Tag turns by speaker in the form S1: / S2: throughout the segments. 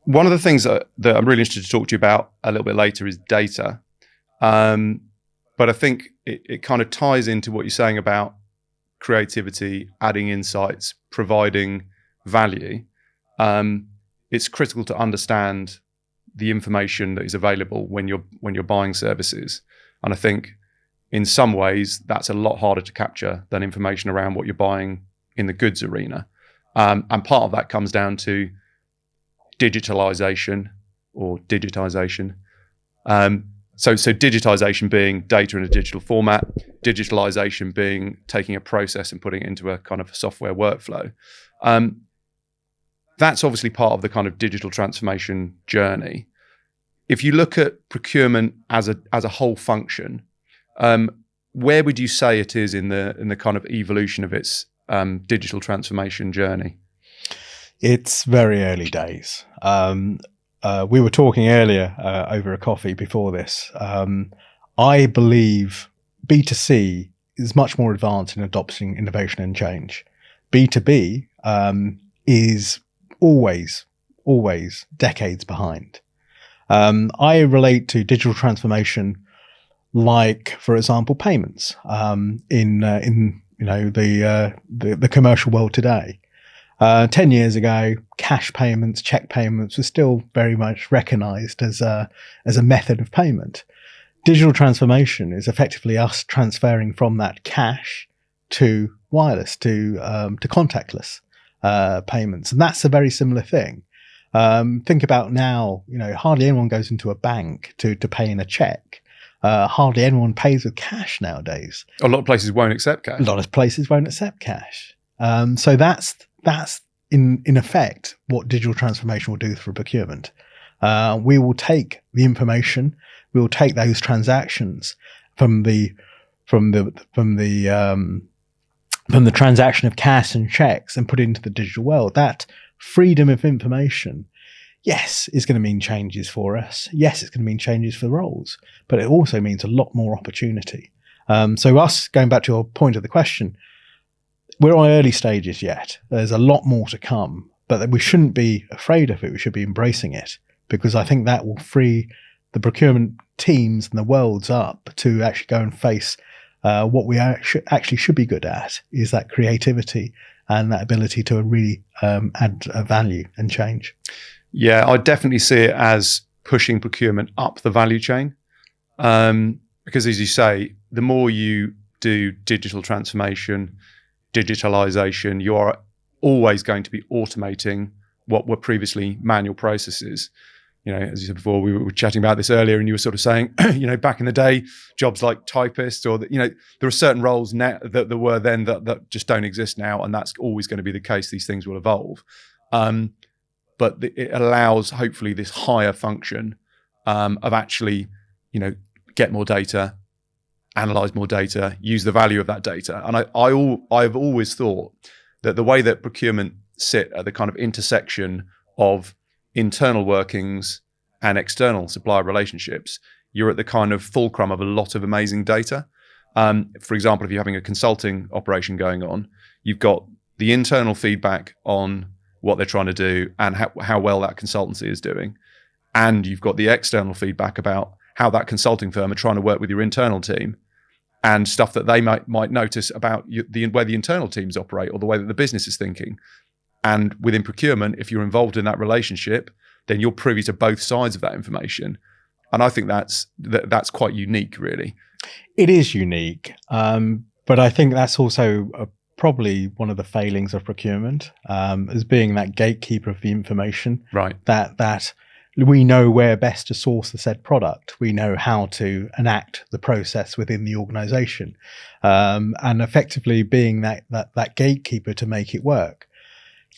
S1: One of the things that I'm really interested to talk to you about a little bit later is data. But I think it kind of ties into what you're saying about creativity, adding insights, providing value. It's critical to understand the information that is available when you're buying services. And I think in some ways that's a lot harder to capture than information around what you're buying in the goods arena. And part of that comes down to digitalization or digitization. So digitization being data in a digital format, digitalization being taking a process and putting it into a kind of software workflow. That's obviously part of the kind of digital transformation journey. If you look at procurement as a whole function, where would you say it is in the kind of evolution of its digital transformation journey?
S2: It's very early days. We were talking earlier over a coffee before this. I believe B2C is much more advanced in adopting innovation and change. B2B is always decades behind. I relate to digital transformation like, for example, payments in the commercial world today. 10 years ago, cash payments, check payments were still very much recognized as a method of payment. Digital transformation is effectively us transferring from that cash to wireless, to contactless payments. And that's a very similar thing. Think about now, hardly anyone goes into a bank to pay in a check. Hardly anyone pays with cash nowadays.
S1: A lot of places won't accept cash.
S2: A lot of places won't accept cash. So that's in effect what digital transformation will do for procurement. We will take the information, we will take those transactions from the transaction of cash and checks and put it into the digital world. That freedom of information, yes, is going to mean changes for us. Yes, it's going to mean changes for the roles, but it also means a lot more opportunity. So us, going back to your point of the question, we're on early stages yet. There's a lot more to come, but we shouldn't be afraid of it. We should be embracing it, because I think that will free the procurement teams and the worlds up to actually go and face what we actually should be good at, is that creativity and that ability to really add value and change.
S1: Yeah, I definitely see it as pushing procurement up the value chain. Because as you say, the more you do digital transformation, digitalization, you are always going to be automating what were previously manual processes. As you said before, we were chatting about this earlier, and you were sort of saying, back in the day, jobs like typist, or there are certain roles now that there were then that just don't exist now, and that's always going to be the case. These things will evolve, but it allows hopefully this higher function of actually, get more data, analyze more data, use the value of that data. And I've always thought that the way that procurement sit at the kind of intersection of internal workings and external supplier relationships, you're at the kind of fulcrum of a lot of amazing data. For example, if you're having a consulting operation going on, you've got the internal feedback on what they're trying to do and how well that consultancy is doing. And you've got the external feedback about how that consulting firm are trying to work with your internal team, and stuff that they might notice about the way the internal teams operate or the way that the business is thinking. And within procurement, if you're involved in that relationship, then you're privy to both sides of that information. And I think that's quite unique, really.
S2: It is unique, but I think that's also probably one of the failings of procurement, as being that gatekeeper of the information.
S1: Right.
S2: That we know where best to source the said product. We know how to enact the process within the organization, and effectively being that gatekeeper to make it work.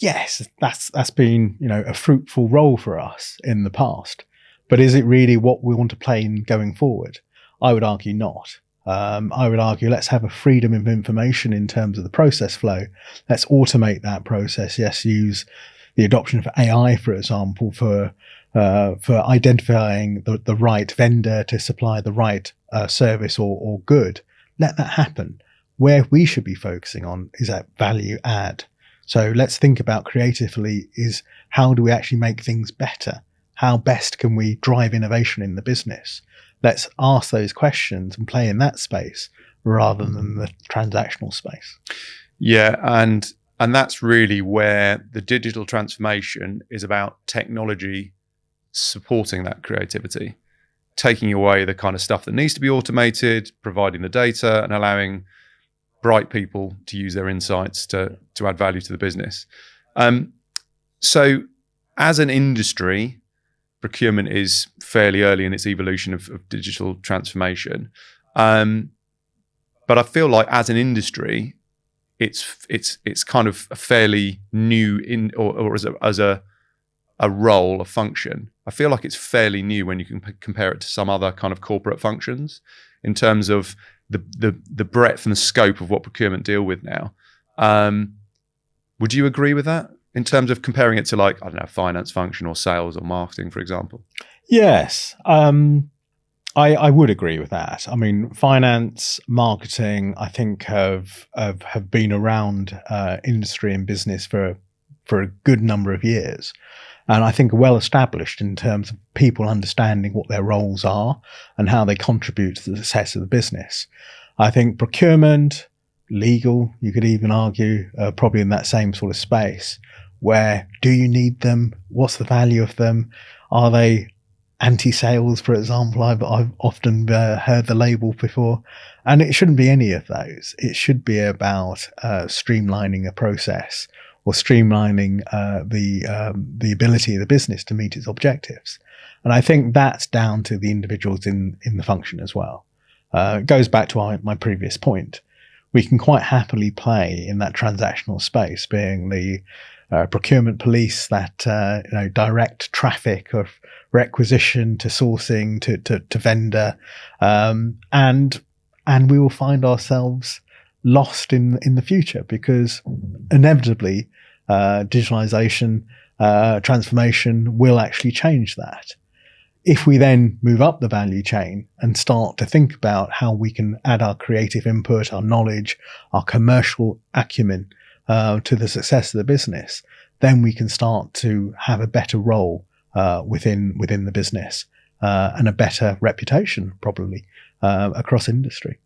S2: Yes, that's been a fruitful role for us in the past, but is it really what we want to play in going forward? I would argue not. I would argue let's have a freedom of information in terms of the process flow. Let's automate that process. Yes, use the adoption of AI, for example, for identifying the right vendor to supply the right service or good. Let that happen. Where we should be focusing on is that value add. So let's think about creatively is how do we actually make things better? How best can we drive innovation in the business? Let's ask those questions and play in that space rather than the transactional space.
S1: Yeah, and that's really where the digital transformation is about technology supporting that creativity, taking away the kind of stuff that needs to be automated, providing the data, and allowing bright people to use their insights to add value to the business. So as an industry, procurement is fairly early in its evolution of digital transformation. But I feel like as an industry, it's kind of a fairly new or as a role, a function. I feel like it's fairly new when you can compare it to some other kind of corporate functions in terms of the breadth and the scope of what procurement deal with now. Would you agree with that in terms of comparing it to, like, I don't know, finance function or sales or marketing, for example?
S2: Yes, I would agree with that. I mean, finance, marketing, I think have been around industry and business for a good number of years. And I think are well established in terms of people understanding what their roles are and how they contribute to the success of the business. I think procurement, legal, you could even argue, probably in that same sort of space. Where do you need them? What's the value of them? Are they anti-sales, for example? I've often heard the label before, and it shouldn't be any of those. It should be about streamlining a process or streamlining the ability of the business to meet its objectives. And I think that's down to the individuals in the function as well. It goes back to my previous point. We can quite happily play in that transactional space, being the procurement police that direct traffic of requisition to sourcing to vendor, and we will find ourselves lost in the future because inevitably digitalization, transformation will actually change that. If we then move up the value chain and start to think about how we can add our creative input, our knowledge, our commercial acumen to the success of the business, then we can start to have a better role within the business and a better reputation probably across industry.